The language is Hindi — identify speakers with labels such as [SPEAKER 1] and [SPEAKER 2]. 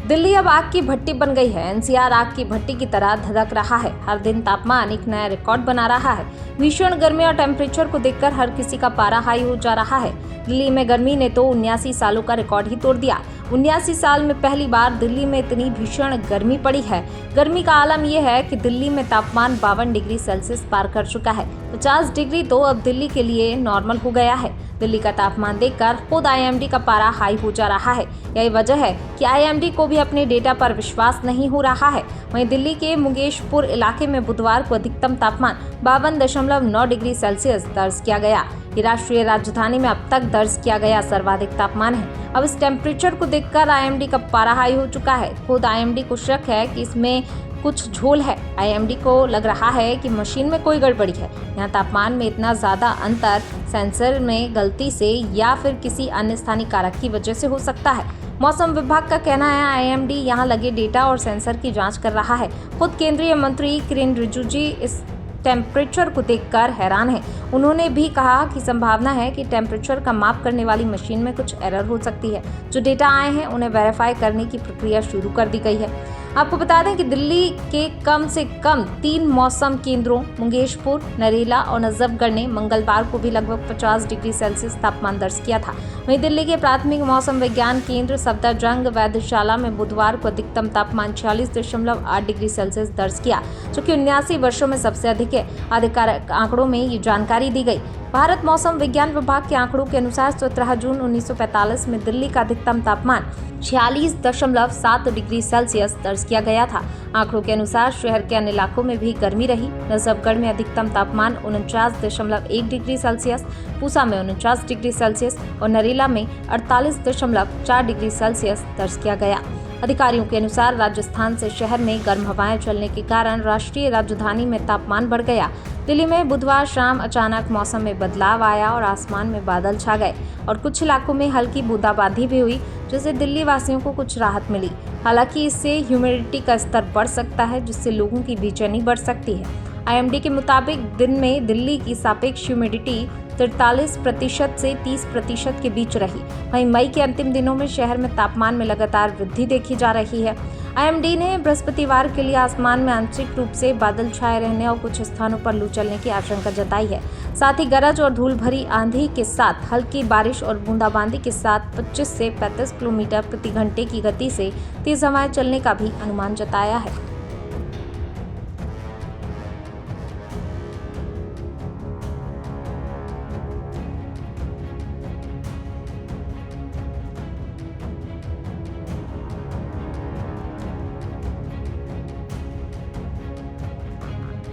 [SPEAKER 1] दिल्ली अब आग की भट्टी बन गई है। एनसीआर आग की भट्टी की तरह धधक रहा है। हर दिन तापमान एक नया रिकॉर्ड बना रहा है। भीषण गर्मी और टेम्परेचर को देखकर हर किसी का पारा हाई हो जा रहा है। दिल्ली में गर्मी ने तो 79 सालों का रिकॉर्ड ही तोड़ दिया। 79 साल में पहली बार दिल्ली में इतनी भीषण गर्मी पड़ी है। गर्मी का आलम यह है कि दिल्ली में तापमान 52 डिग्री सेल्सियस पार कर चुका है। 50 डिग्री तो अब दिल्ली के लिए नॉर्मल हो गया है। दिल्ली का तापमान देखकर खुद आईएमडी का पारा हाई हो जा रहा है। यही वजह है कि आईएमडी को भी अपने डेटा पर विश्वास नहीं हो रहा है। वहीं दिल्ली के मुंगेशपुर इलाके में बुधवार को अधिकतम तापमान 52.9 डिग्री सेल्सियस दर्ज किया गया। ये राष्ट्रीय राजधानी में अब तक दर्ज किया गया सर्वाधिक तापमान है। अब इस टेम्परेचर को देखकर आईएमडी का पारा हाई हो चुका है। खुद आईएमडी को शक है कि इसमें कुछ झोल है। आईएमडी को लग रहा है कि मशीन में कोई गड़बड़ी है। यहाँ तापमान में इतना ज्यादा अंतर सेंसर में गलती से या फिर किसी अन्य स्थानीय कारक की वजह से हो सकता है। मौसम विभाग का कहना है आईएमडी यहाँ लगे डेटा और सेंसर की जांच कर रहा है। खुद केंद्रीय मंत्री किरेन रिजिजू इस टेम्परेचर को देखकर हैरान है। उन्होंने भी कहा कि संभावना है कि टेम्परेचर का माप करने वाली मशीन में कुछ एरर हो सकती है। जो डेटा आए हैं उन्हें वेरीफाई करने की प्रक्रिया शुरू कर दी गई है। आपको बता दें कि दिल्ली के कम से कम 3 मौसम केंद्रों मुंगेशपुर, नरेला और नजफगढ़ ने मंगलवार को भी लगभग 50 डिग्री सेल्सियस तापमान दर्ज किया था। वहीं दिल्ली के प्राथमिक मौसम विज्ञान केंद्र सफदरजंग वेधशाला में बुधवार को अधिकतम तापमान 46.8 डिग्री सेल्सियस दर्ज किया, जो कि 79 वर्षों में सबसे अधिक है। आधिकारिक आंकड़ों में ये जानकारी दी गई। भारत मौसम विज्ञान विभाग के आंकड़ों के अनुसार 17 जून 1945 में दिल्ली का अधिकतम तापमान 46.7 डिग्री सेल्सियस दर्ज किया गया था। आंकड़ों के अनुसार शहर के अन्य इलाकों में भी गर्मी रही। नजफगढ़ में अधिकतम तापमान 49.1 डिग्री सेल्सियस, पूसा में 49 डिग्री सेल्सियस और नरेला में 48.4 डिग्री सेल्सियस दर्ज किया गया। अधिकारियों के अनुसार राजस्थान से शहर में गर्म हवाएं चलने के कारण राष्ट्रीय राजधानी में तापमान बढ़ गया। दिल्ली में बुधवार शाम अचानक मौसम में बदलाव आया और आसमान में बादल छा गए और कुछ इलाकों में हल्की बूंदाबांदी भी हुई, जिससे दिल्ली वासियों को कुछ राहत मिली। हालांकि इससे ह्यूमिडिटी का स्तर बढ़ सकता है, जिससे लोगों की बेचैनी बढ़ सकती है। आईएमडी के मुताबिक दिन में दिल्ली की सापेक्ष ह्यूमिडिटी 43% से 30% के बीच रही। वहीं मई के अंतिम दिनों में शहर में तापमान में लगातार वृद्धि देखी जा रही है। आईएमडी ने बृहस्पतिवार के लिए आसमान में आंशिक रूप से बादल छाए रहने और कुछ स्थानों पर लू चलने की आशंका जताई है। साथ ही गरज और धूल भरी आंधी के साथ हल्की बारिश और बूंदाबांदी के साथ 25 से 35 किलोमीटर प्रति घंटे की गति से तेज हवाएं चलने का भी अनुमान जताया है।